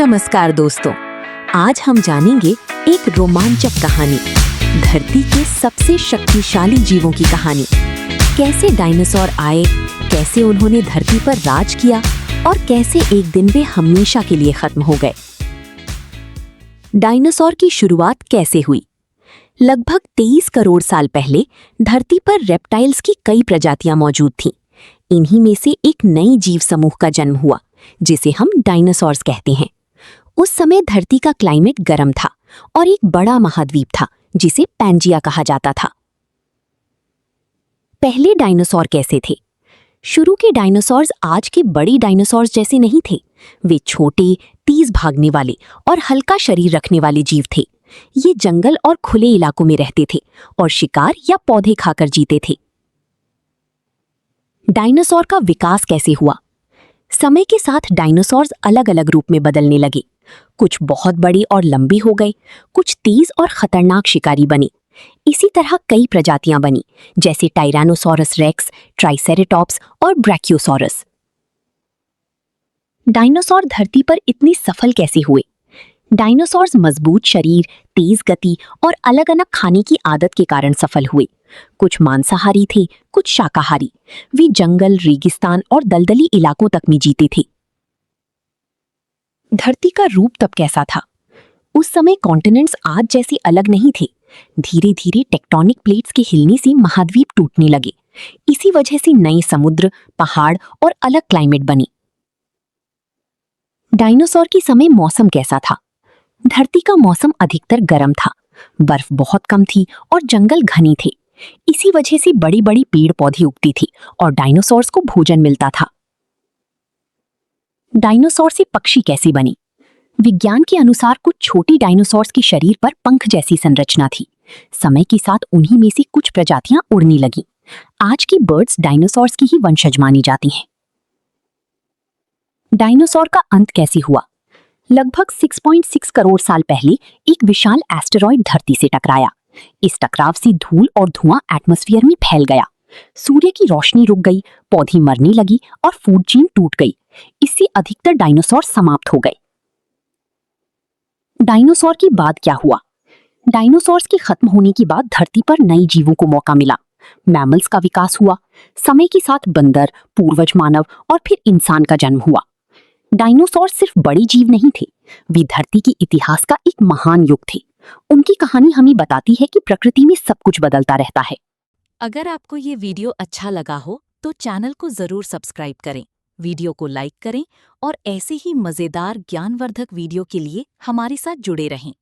नमस्कार दोस्तों, आज हम जानेंगे एक रोमांचक कहानी, धरती के सबसे शक्तिशाली जीवों की कहानी। कैसे डायनासोर आए, कैसे उन्होंने धरती पर राज किया और कैसे एक दिन वे हमेशा के लिए खत्म हो गए। डायनासोर की शुरुआत कैसे हुई? लगभग 23 करोड़ साल पहले धरती पर रेप्टाइल्स की कई प्रजातियां मौजूद थीं। इन्हीं में से एक नई जीव समूह का जन्म हुआ, जिसे हम डायनासोर्स कहते हैं। उस समय धरती का क्लाइमेट गर्म था और एक बड़ा महाद्वीप था जिसे पैंजिया कहा जाता था। पहले डायनासोर कैसे थे? शुरू के डायनासोर्स आज के बड़ी डायनासोर्स जैसे नहीं थे। वे छोटे, तेज भागने वाले और हल्का शरीर रखने वाले जीव थे। ये जंगल और खुले इलाकों में रहते थे और शिकार या पौधे खाकर जीते थे। डायनासोर का विकास कैसे हुआ? समय के साथ डायनासोर्स अलग अलग रूप में बदलने लगे। कुछ बहुत बड़े और लंबे हो गए, कुछ तेज और खतरनाक शिकारी बने। इसी तरह कई प्रजातियां बनी, जैसे टायरानोसोरस रेक्स, ट्राइसेरेटॉप्स और ब्रैकियोसॉरस। डायनासोर धरती पर इतने सफल कैसे हुए? डायनासोर्स मजबूत शरीर, तेज गति और अलग अलग खाने की आदत के कारण सफल हुए। कुछ मांसाहारी थे, कुछ शाकाहारी। वे जंगल, रेगिस्तान और दलदली इलाकों तक में जीते थे। धरती का रूप तब कैसा था? उस समय कॉन्टिनेंट्स आज जैसे अलग नहीं थे। धीरे धीरे टेक्टोनिक प्लेट्स के हिलने से महाद्वीप टूटने लगे। इसी वजह से नए समुद्र, पहाड़ और अलग क्लाइमेट बने। डायनासोर के समय मौसम कैसा था? धरती का मौसम अधिकतर गर्म था, बर्फ बहुत कम थी और जंगल घने थे। इसी वजह से बड़ी बड़ी पेड़ पौधे उगती थी और डायनासोर्स को भोजन मिलता था। डायनासोर से पक्षी कैसे बने? विज्ञान के अनुसार कुछ छोटी डायनासोर्स के शरीर पर पंख जैसी संरचना थी। समय के साथ उन्हीं में से कुछ प्रजातियां उड़ने लगीं। आज की बर्ड्स डायनासोर्स की ही वंशज मानी जाती हैं। डायनासोर का अंत कैसे हुआ? लगभग 6.6 करोड़ साल पहले एक विशाल एस्टेरॉयड धरती से टकराया। इस टकराव से धूल और धुआं एटमॉस्फेयर में फैल गया। सूर्य की रोशनी रुक गई, पौधे मरने लगी और फूड चेन टूट गई। इससे अधिकतर डायनासोर समाप्त हो गए। डायनासोर के बाद क्या हुआ? डायनासोर्स के खत्म होने के बाद धरती पर नए जीवों को मौका मिला। मैमल्स का विकास हुआ। समय के साथ बंदर, पूर्वज मानव और फिर इंसान का जन्म हुआ। डायनासोर सिर्फ बड़े जीव नहीं थे, वे धरती के इतिहास का एक महान युग थे। उनकी कहानी हमें बताती है कि प्रकृति में सब कुछ बदलता रहता है। अगर आपको ये वीडियो अच्छा लगा हो तो चैनल को जरूर सब्सक्राइब करें, वीडियो को लाइक करें और ऐसे ही मजेदार ज्ञानवर्धक वीडियो के लिए हमारे साथ जुड़े रहें।